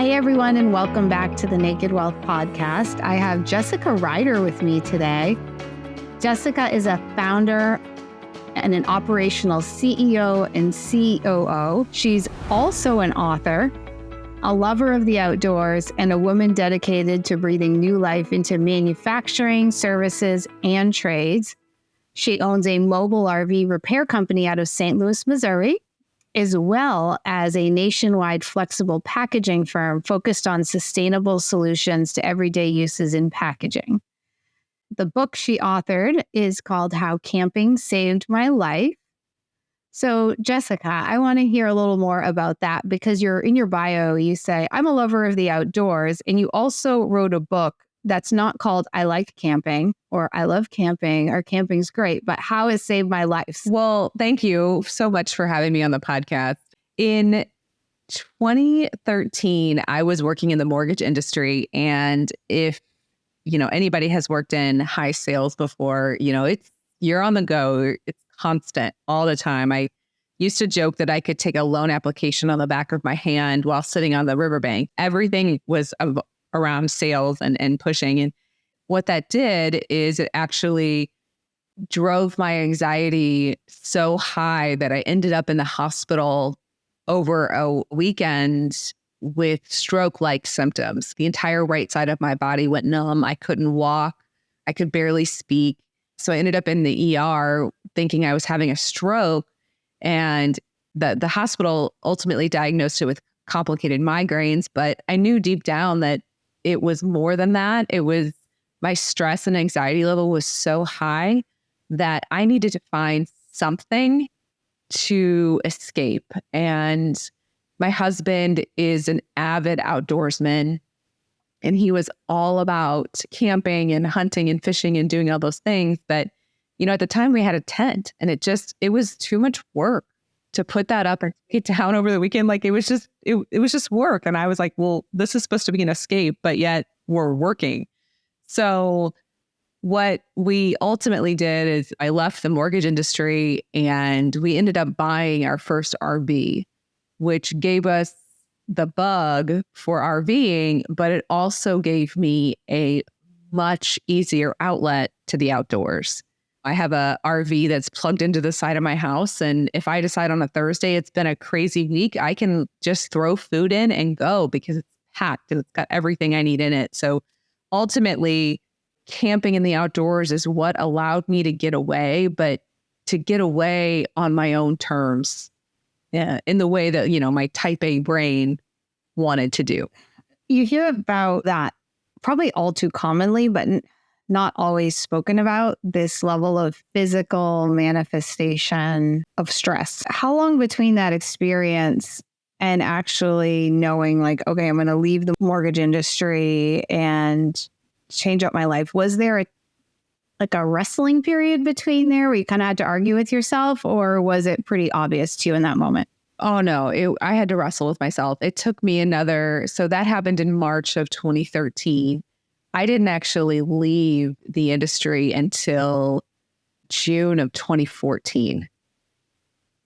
Hey, everyone, and welcome back to the Naked Wealth Podcast. I have Jessica Ryder with me today. Jessica is a founder and an operational CEO and COO. She's also an author, a lover of the outdoors, and a woman dedicated to breathing new life into manufacturing, services, and trades. She owns a mobile RV repair company out of St. Louis, Missouri, as well as a nationwide flexible packaging firm focused on sustainable solutions to everyday uses in packaging. The book she authored is called How Camping Saved My Life. So, Jessica, I want to hear a little more about that because in your bio, you say, I'm a lover of the outdoors. And you also wrote a book that's not called I Like Camping or I Love Camping or Camping's Great, but How It Saved My Life. Well, thank you so much for having me on the podcast. In 2013, I was working in the mortgage industry. And if, anybody has worked in high sales before, you're on the go. It's constant all the time. I used to joke that I could take a loan application on the back of my hand while sitting on the riverbank. Everything was around sales and pushing. And what that did is it actually drove my anxiety so high that I ended up in the hospital over a weekend with stroke-like symptoms. The entire right side of my body went numb. I couldn't walk. I could barely speak. So I ended up in the ER thinking I was having a stroke. And the hospital ultimately diagnosed it with complicated migraines. But I knew deep down that it was more than that. It was my stress and anxiety level was so high that I needed to find something to escape. And my husband is an avid outdoorsman, and he was all about camping and hunting and fishing and doing all those things. But, at the time we had a tent, and it was too much work to put that up and get down over the weekend. Like it was just work. And I was like, well, this is supposed to be an escape, but yet we're working. So what we ultimately did is I left the mortgage industry and we ended up buying our first RV, which gave us the bug for RVing, but it also gave me a much easier outlet to the outdoors. I have a RV that's plugged into the side of my house. And if I decide on a Thursday, it's been a crazy week, I can just throw food in and go because it's packed and it's got everything I need in it. So ultimately, camping in the outdoors is what allowed me to get away, but to get away on my own terms, in the way that, my type A brain wanted to do. You hear about that probably all too commonly, but not always spoken about, this level of physical manifestation of stress. How long between that experience and actually knowing like, okay, I'm going to leave the mortgage industry and change up my life? Was there a wrestling period between there where you kind of had to argue with yourself, or was it pretty obvious to you in that moment? Oh, no, I had to wrestle with myself. It took me so that happened in March of 2013. I didn't actually leave the industry until June of 2014.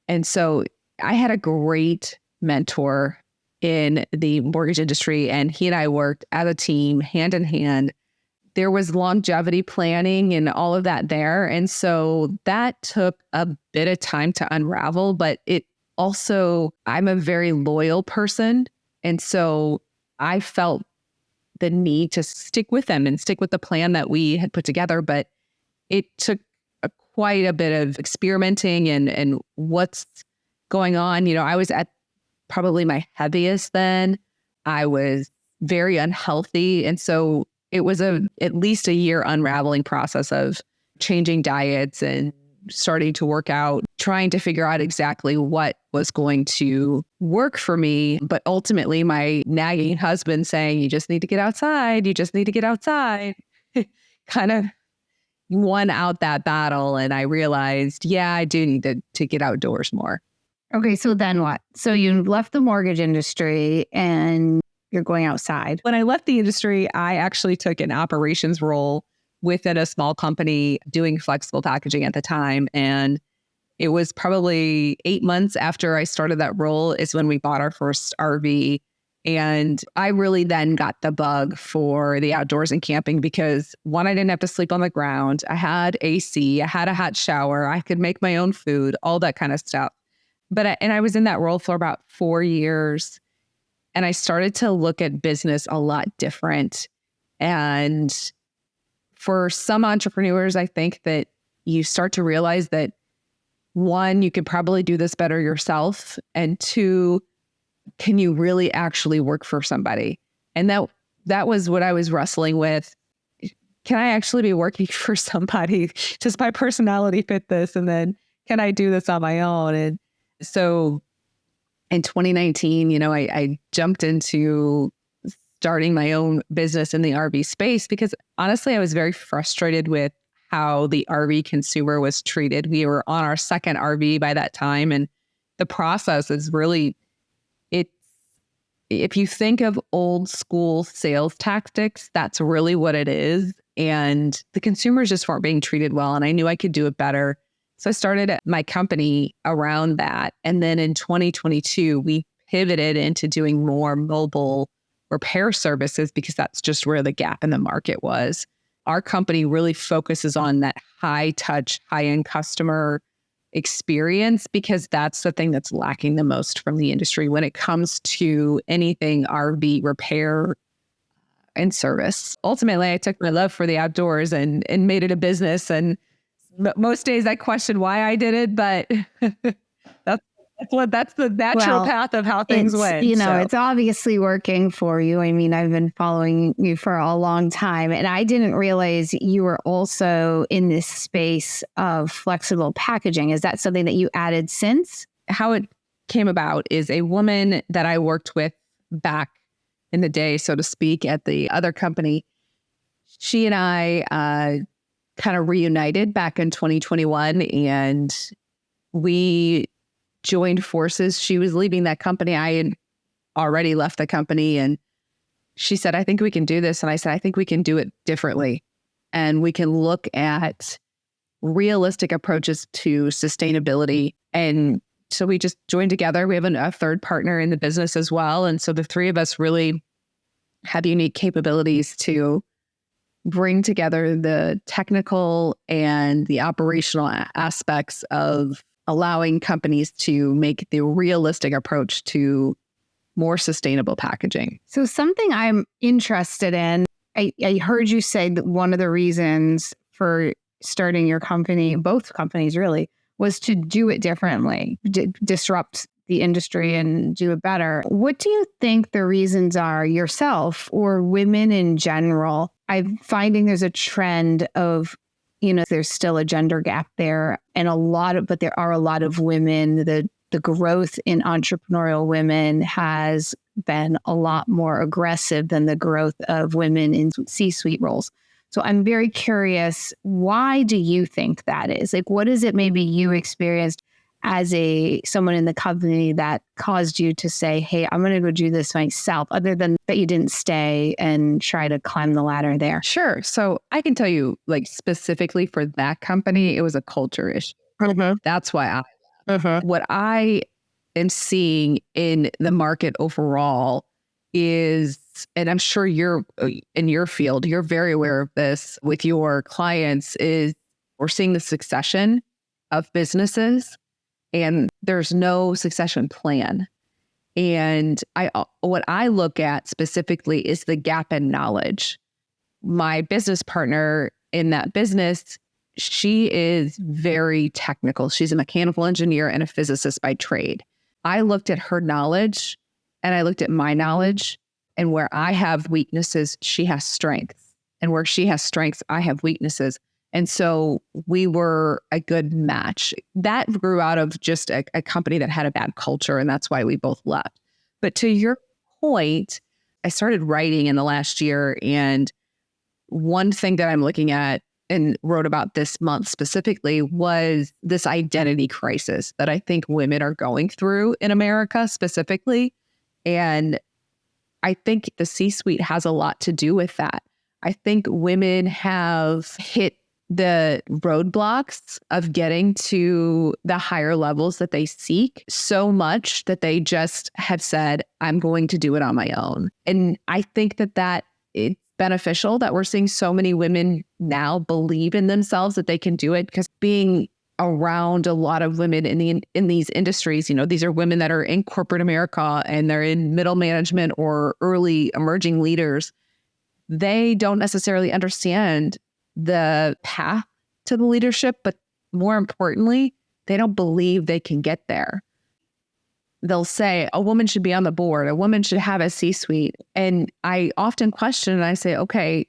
And so I had a great mentor in the mortgage industry, and he and I worked as a team, hand in hand. There was longevity planning and all of that there. And so that took a bit of time to unravel, but it also, I'm a very loyal person. And so I felt the need to stick with them and stick with the plan that we had put together. But it took quite a bit of experimenting and what's going on. I was at probably my heaviest then. I was very unhealthy. And so it was at least a year unraveling process of changing diets and starting to work out, trying to figure out exactly what was going to work for me. But ultimately, my nagging husband saying, you just need to get outside. You just need to get outside, kind of won out that battle. And I realized, yeah, I do need to get outdoors more. Okay, so then what? So you left the mortgage industry and you're going outside. When I left the industry, I actually took an operations role within a small company doing flexible packaging at the time. And it was probably 8 months after I started that role is when we bought our first RV. And I really then got the bug for the outdoors and camping because one, I didn't have to sleep on the ground. I had AC, I had a hot shower, I could make my own food, all that kind of stuff. And I was in that role for about 4 years. And I started to look at business a lot different. And for some entrepreneurs, I think that you start to realize that one, you could probably do this better yourself. And two, can you really actually work for somebody? And that was what I was wrestling with. Can I actually be working for somebody? Does my personality fit this? And then can I do this on my own? And so in 2019, I jumped into starting my own business in the RV space because honestly, I was very frustrated with how the RV consumer was treated. We were on our second RV by that time. And the process is really, if you think of old school sales tactics, that's really what it is. And the consumers just weren't being treated well. And I knew I could do it better. So I started my company around that. And then in 2022, we pivoted into doing more mobile repair services because that's just where the gap in the market was. Our company really focuses on that high touch, high end customer experience because that's the thing that's lacking the most from the industry when it comes to anything RV repair and service. Ultimately, I took my love for the outdoors and made it a business. And most days I question why I did it, but that's the natural path of how things went. It's obviously working for you. I mean, I've been following you for a long time, and I didn't realize you were also in this space of flexible packaging. Is that something that you added since? How it came about is a woman that I worked with back in the day, so to speak, at the other company. She and I kind of reunited back in 2021, and we joined forces. She was leaving that company. I had already left the company, and she said, I think we can do this. And I said, I think we can do it differently. And we can look at realistic approaches to sustainability. And so we just joined together. We have a third partner in the business as well. And so the three of us really have unique capabilities to bring together the technical and the operational aspects of allowing companies to make the realistic approach to more sustainable packaging. So something I'm interested in, I heard you say that one of the reasons for starting your company, both companies really, was to do it differently, disrupt the industry and do it better. What do you think the reasons are yourself or women in general? I'm finding there's a trend of there's still a gender gap there but there are a lot of women. The growth in entrepreneurial women has been a lot more aggressive than the growth of women in C-suite roles. So I'm very curious, why do you think that is? Like, what is it maybe you experienced as someone in the company that caused you to say, hey, I'm going to go do this myself, other than that you didn't stay and try to climb the ladder there? Sure. So I can tell you, like, specifically for that company, it was a culture issue. Mm-hmm. That's why what I am seeing in the market overall is, and I'm sure you're in your field, you're very aware of this with your clients, is we're seeing the succession of businesses. And there's no succession plan. And what I look at specifically is the gap in knowledge. My business partner in that business, she is very technical. She's a mechanical engineer and a physicist by trade. I looked at her knowledge and I looked at my knowledge, and where I have weaknesses, she has strengths. And where she has strengths, I have weaknesses. And so we were a good match. That grew out of just a company that had a bad culture, and that's why we both left. But to your point, I started writing in the last year, and one thing that I'm looking at and wrote about this month specifically was this identity crisis that I think women are going through in America specifically. And I think the C-suite has a lot to do with that. I think women have hit the roadblocks of getting to the higher levels that they seek so much that they just have said, I'm going to do it on my own. And I think that it's beneficial that we're seeing so many women now believe in themselves that they can do it, because being around a lot of women in these industries, these are women that are in corporate America and they're in middle management or early emerging leaders. They don't necessarily understand the path to the leadership, but more importantly, they don't believe they can get there. They'll say a woman should be on the board, a woman should have a C-suite. And I often question and I say, okay,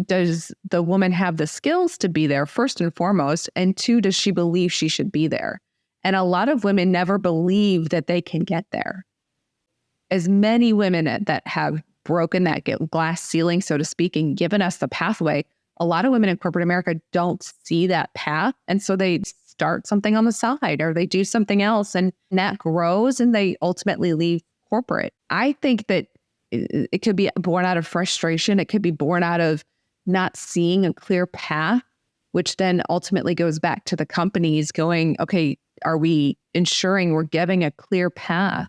does the woman have the skills to be there first and foremost? And two, does she believe she should be there? And a lot of women never believe that they can get there. As many women that have broken that glass ceiling, so to speak, and given us the pathway, a lot of women in corporate America don't see that path. And so they start something on the side or they do something else and that grows and they ultimately leave corporate. I think that it could be born out of frustration. It could be born out of not seeing a clear path, which then ultimately goes back to the companies going, okay, are we ensuring we're giving a clear path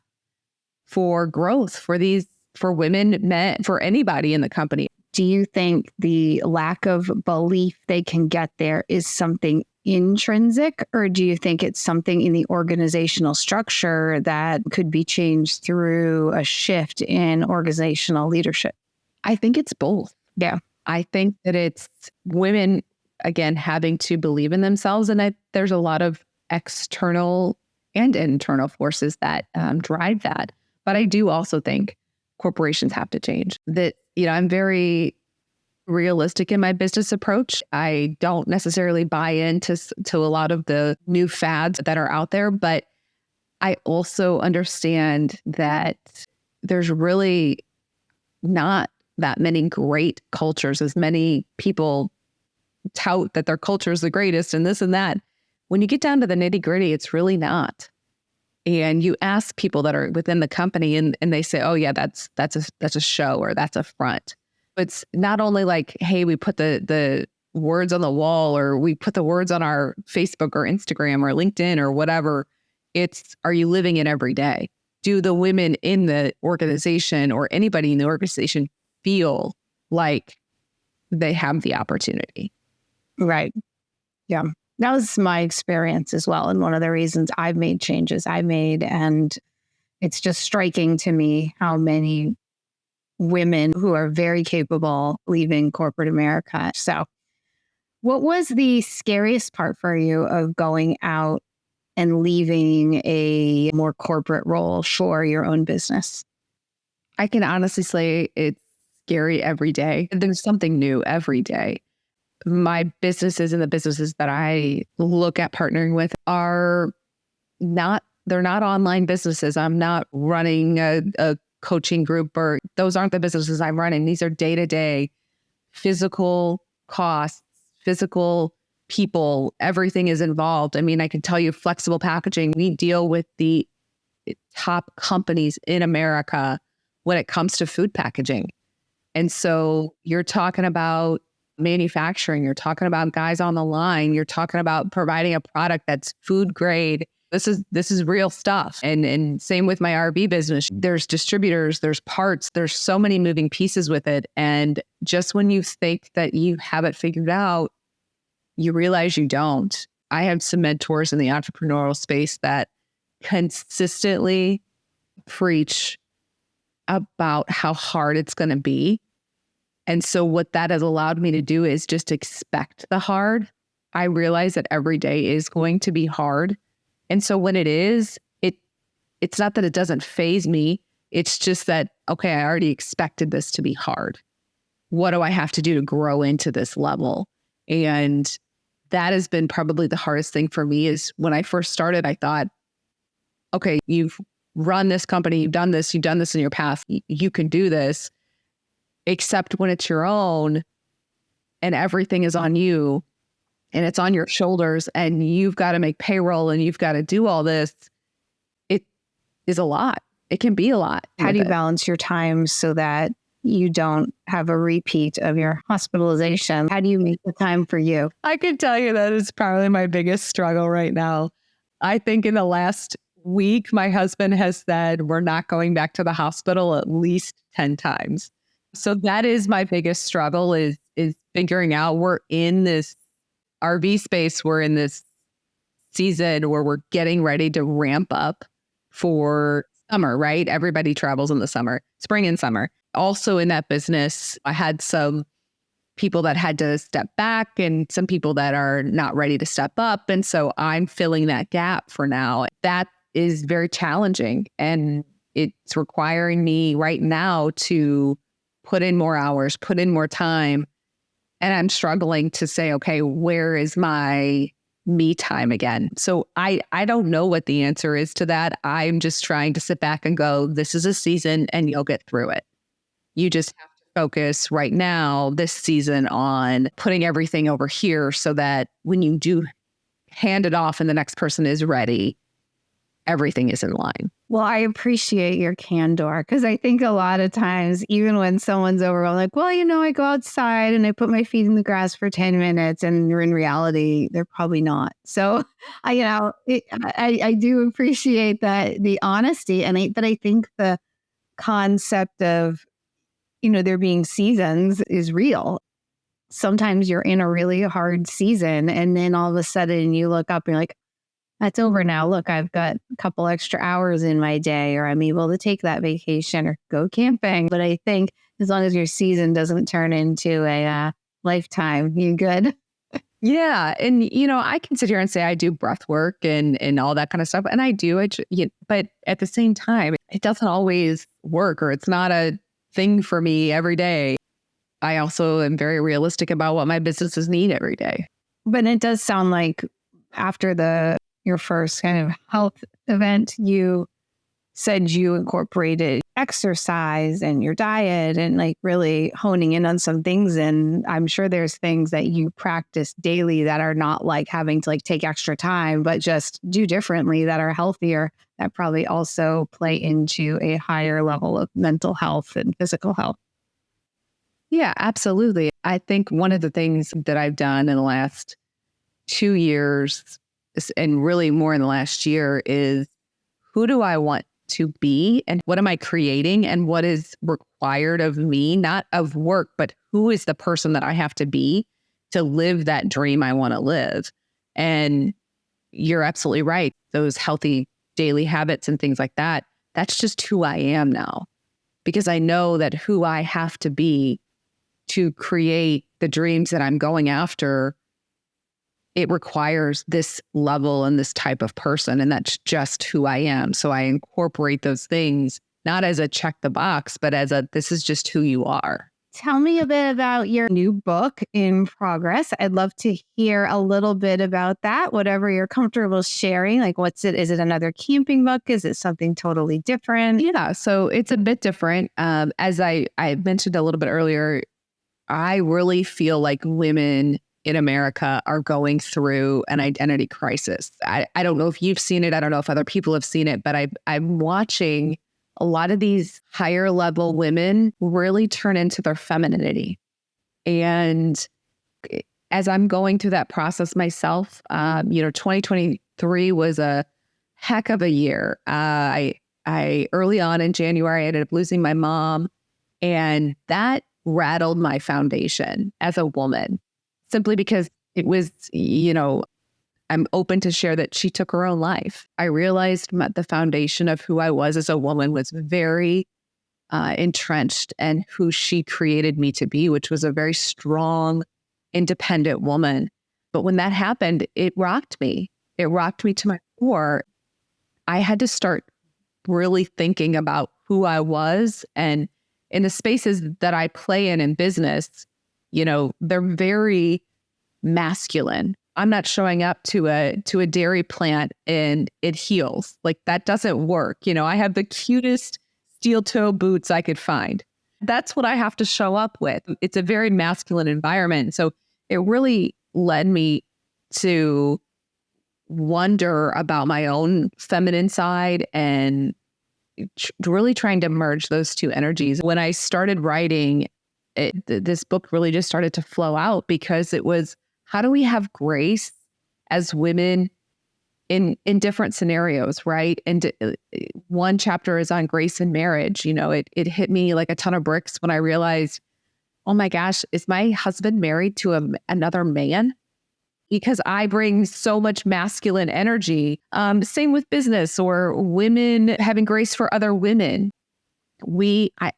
for growth for women, men, for anybody in the company? Do you think the lack of belief they can get there is something intrinsic, or do you think it's something in the organizational structure that could be changed through a shift in organizational leadership? I think it's both. Yeah. I think that it's women, again, having to believe in themselves. And there's a lot of external and internal forces that drive that. But I do also think corporations have to change. That, I'm very realistic in my business approach. I don't necessarily buy into a lot of the new fads that are out there, but I also understand that there's really not that many great cultures, as many people tout that their culture is the greatest and this and that. When you get down to the nitty gritty, it's really not. And you ask people that are within the company and they say, oh yeah, that's a show or that's a front. It's not only like, hey, we put the words on the wall or we put the words on our Facebook or Instagram or LinkedIn or whatever. It's, are you living it every day? Do the women in the organization or anybody in the organization feel like they have the opportunity? Right. Yeah. That was my experience as well. And one of the reasons I've made changes and it's just striking to me how many women who are very capable leaving corporate America. So what was the scariest part for you of going out and leaving a more corporate role for your own business? I can honestly say it's scary every day. There's something new every day. My businesses and the businesses that I look at partnering with they're not online businesses. I'm not running a coaching group, or those aren't the businesses I'm running. These are day-to-day physical costs, physical people, everything is involved. I mean, I can tell you flexible packaging, we deal with the top companies in America when it comes to food packaging. And so you're talking about manufacturing, you're talking about guys on the line, you're talking about providing a product that's food grade. This is real stuff. And same with my RV business. There's distributors, there's parts, there's so many moving pieces with it. And just when you think that you have it figured out, you realize you don't. I have some mentors in the entrepreneurial space that consistently preach about how hard it's going to be. And so what that has allowed me to do is just expect the hard. I realize that every day is going to be hard. And so when it is, it's not that it doesn't faze me. It's just that, okay, I already expected this to be hard. What do I have to do to grow into this level? And that has been probably the hardest thing for me. Is when I first started, I thought, okay, you've run this company, you've done this in your past, you can do this. Except when it's your own and everything is on you and it's on your shoulders and you've got to make payroll and you've got to do all this, it is a lot. It can be a lot. How do you balance your time so that you don't have a repeat of your hospitalization. How do you make the time for you? I can tell you that is probably my biggest struggle right now. I think in the last week, my husband has said we're not going back to the hospital at least 10 times. So that is my biggest struggle is figuring out we're in this RV space. We're in this season where we're getting ready to ramp up for summer, right? Everybody travels in the summer, spring and summer. Also in that business, I had some people that had to step back and some people that are not ready to step up. And so I'm filling that gap for now. That is very challenging. And it's requiring me right now to put in more hours, put in more time. And I'm struggling to say, okay, where is my me time again? So I don't know what the answer is to that. I'm just trying to sit back and go, this is a season and you'll get through it. You just have to focus right now, this season, on putting everything over here so that when you do hand it off and the next person is ready, everything is in line. Well, I appreciate your candor because I think a lot of times, even when someone's overwhelmed, like, well, I go outside and I put my feet in the grass for 10 minutes and in reality, they're probably not. So, I do appreciate that, the honesty. But I think the concept of, there being seasons is real. Sometimes you're in a really hard season and then all of a sudden you look up and you're like, that's over now. Look, I've got a couple extra hours in my day, or I'm able to take that vacation or go camping. But I think as long as your season doesn't turn into a lifetime, you're good. Yeah. And, I can sit here and say I do breath work and all that kind of stuff. And I do. But at the same time, it doesn't always work, or it's not a thing for me every day. I also am very realistic about what my businesses need every day. But it does sound like after your first kind of health event, you said you incorporated exercise and your diet and like really honing in on some things. And I'm sure there's things that you practice daily that are not like having to like take extra time, but just do differently, that are healthier, that probably also play into a higher level of mental health and physical health. Yeah, absolutely. I think one of the things that I've done in the last 2 years, and really more in the last year, is who do I want to be and what am I creating and what is required of me, not of work, but who is the person that I have to be to live that dream I want to live. And you're absolutely right. Those healthy daily habits and things like that, that's just who I am now, because I know that who I have to be to create the dreams that I'm going after, it requires this level and this type of person. And that's just who I am. So I incorporate those things, not as a check the box, but as this is just who you are. Tell me a bit about your new book in progress. I'd love to hear a little bit about that, whatever you're comfortable sharing. Like, what's it? Is it another camping book? Is it something totally different? Yeah, so it's a bit different. As I mentioned a little bit earlier, I really feel like women in America are going through an identity crisis. I don't know if you've seen it. I don't know if other people have seen it, but I'm watching a lot of these higher level women really turn into their femininity. And as I'm going through that process myself, 2023 was a heck of a year. I early on in January, I ended up losing my mom, and that rattled my foundation as a woman, simply because it was, I'm open to share that she took her own life. I realized the foundation of who I was as a woman was very entrenched in who she created me to be, which was a very strong, independent woman. But when that happened, it rocked me. It rocked me to my core. I had to start really thinking about who I was. And in the spaces that I play in business, they're very masculine. I'm not showing up to a dairy plant and it heals. Like, that doesn't work. I have the cutest steel toe boots I could find. That's what I have to show up with. It's a very masculine environment. So it really led me to wonder about my own feminine side and really trying to merge those two energies. When I started writing, this book really just started to flow out because it was, how do we have grace as women in different scenarios, right? And one chapter is on grace in marriage. It hit me like a ton of bricks when I realized, oh my gosh, is my husband married to another man? Because I bring so much masculine energy. Same with business or women having grace for other women. I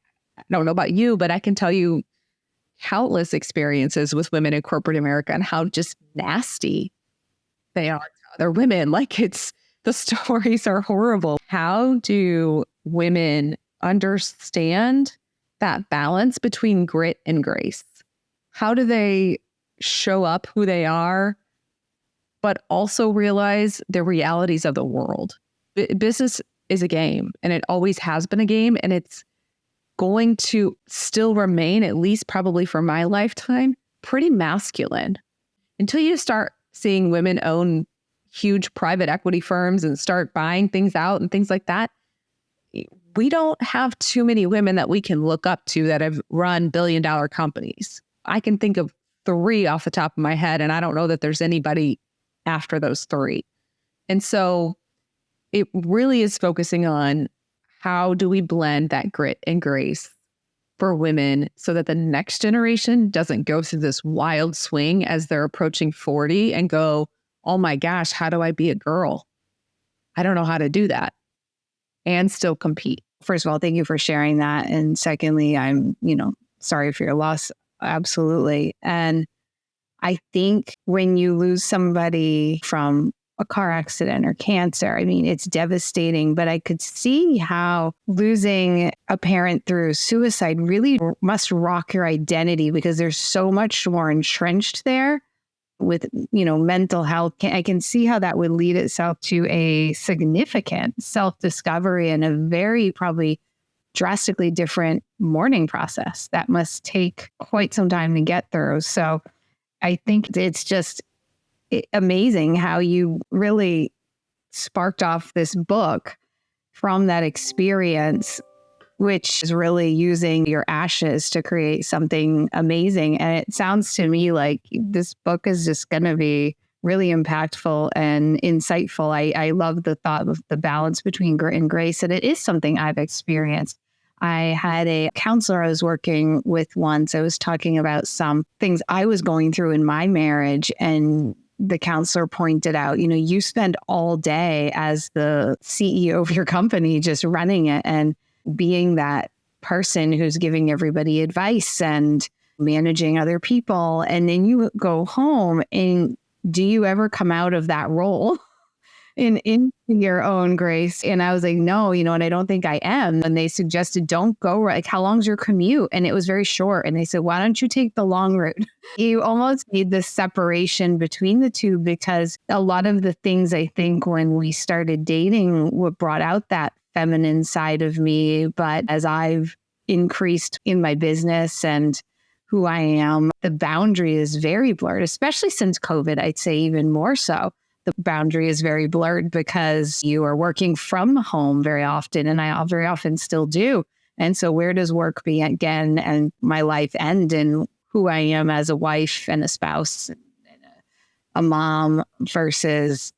don't know about you, but I can tell you countless experiences with women in corporate America and how just nasty they are to other women. Like the stories are horrible. How do women understand that balance between grit and grace? How do they show up who they are, but also realize the realities of the world? Business is a game, and it always has been a game, and it's going to still remain, at least probably for my lifetime, pretty masculine until you start seeing women own huge private equity firms and start buying things out and things like that. We don't have too many women that we can look up to that have run billion-dollar companies. I can think of 3 off the top of my head, and I don't know that there's anybody after those 3. And so it really is focusing on, how do we blend that grit and grace for women so that the next generation doesn't go through this wild swing as they're approaching 40 and go, oh my gosh, how do I be a girl? I don't know how to do that and still compete. First of all, thank you for sharing that. And secondly, I'm, sorry for your loss. Absolutely. And I think when you lose somebody from a car accident or cancer, I mean, it's devastating, but I could see how losing a parent through suicide really must rock your identity, because there's so much more entrenched there with, mental health. I can see how that would lead itself to a significant self-discovery and a very probably drastically different mourning process that must take quite some time to get through. So I think it's just amazing how you really sparked off this book from that experience, which is really using your ashes to create something amazing. And it sounds to me like this book is just going to be really impactful and insightful. I love the thought of the balance between grit and grace. And it is something I've experienced. I had a counselor I was working with once. I was talking about some things I was going through in my marriage, and the counselor pointed out, you spend all day as the CEO of your company just running it and being that person who's giving everybody advice and managing other people. And then you go home, and do you ever come out of that role in your own grace? And I was like, no, and I don't think I am. And they suggested, don't go, like, how long's your commute? And it was very short. And they said, why don't you take the long route? You almost need this separation between the two, because a lot of the things I think when we started dating, what brought out that feminine side of me. But as I've increased in my business and who I am, the boundary is very blurred, especially since COVID. I'd say even more so. The boundary is very blurred because you are working from home very often, and I very often still do. And so where does work begin and my life end, and who I am as a wife and a spouse and a mom versus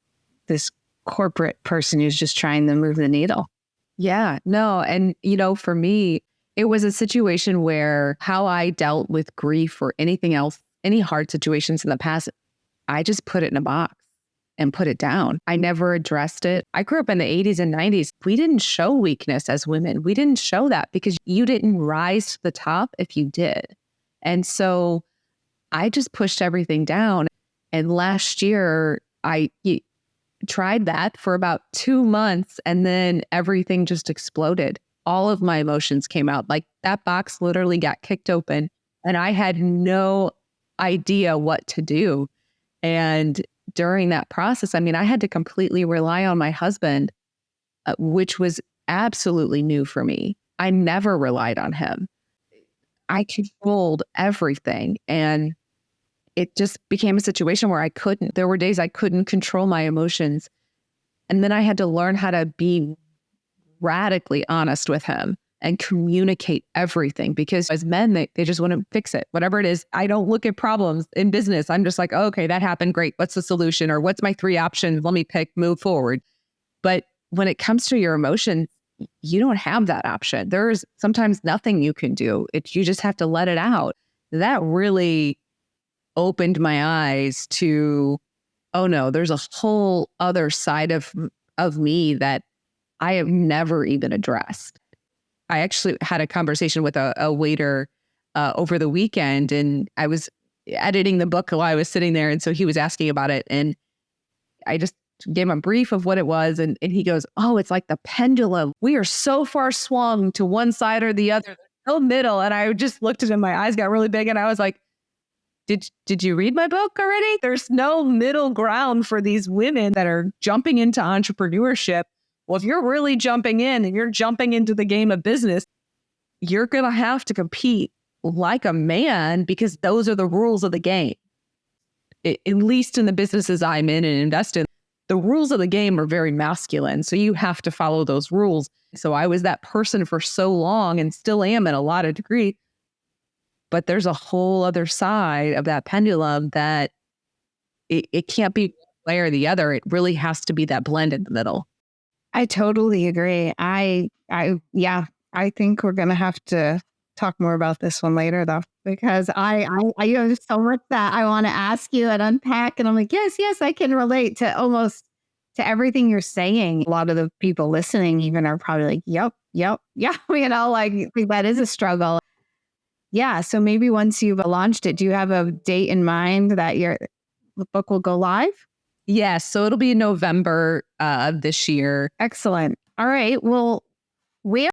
this corporate person who's just trying to move the needle? Yeah, no. And, for me, it was a situation where how I dealt with grief or anything else, any hard situations in the past, I just put it in a box and put it down. I never addressed it. I grew up in the 80s and 90s. We didn't show weakness as women. We didn't show that because you didn't rise to the top if you did. And so I just pushed everything down. And last year, I tried that for about 2 months, and then everything just exploded. All of my emotions came out. Like, that box literally got kicked open, and I had no idea what to do. And during that process, I had to completely rely on my husband, which was absolutely new for me. I never relied on him. I controlled everything. And it just became a situation where there were days I couldn't control my emotions. And then I had to learn how to be radically honest with him and communicate everything, because as men, they just want to fix it. Whatever it is, I don't look at problems in business. I'm just like, oh, okay, that happened. Great. What's the solution? Or what's my 3 options? Let me pick, move forward. But when it comes to your emotions, you don't have that option. There's sometimes nothing you can do. You just have to let it out. That really opened my eyes to, oh no, there's a whole other side of me that I have never even addressed. I actually had a conversation with a waiter over the weekend, and I was editing the book while I was sitting there. And so he was asking about it, and I just gave him a brief of what it was. And he goes, oh, it's like the pendulum. We are so far swung to one side or the other. There's no middle. And I just looked at him, my eyes got really big, and I was like, did you read my book already? There's no middle ground for these women that are jumping into entrepreneurship. Well, if you're really jumping in and you're jumping into the game of business, you're going to have to compete like a man, because those are the rules of the game. At least in the businesses I'm in and invest in, the rules of the game are very masculine. So you have to follow those rules. So I was that person for so long, and still am in a lot of degree. But there's a whole other side of that pendulum that it can't be one way or the other. It really has to be that blend in the middle. I totally agree. Yeah, I think we're going to have to talk more about this one later, though, because I have so much that I want to ask you and unpack. And I'm like, yes, I can relate to almost to everything you're saying. A lot of the people listening even are probably like, yep. Like that is a struggle. Yeah. So maybe once you've launched it, do you have a date in mind that the book will go live? Yes. So it'll be November of this year. Excellent. All right. Well, where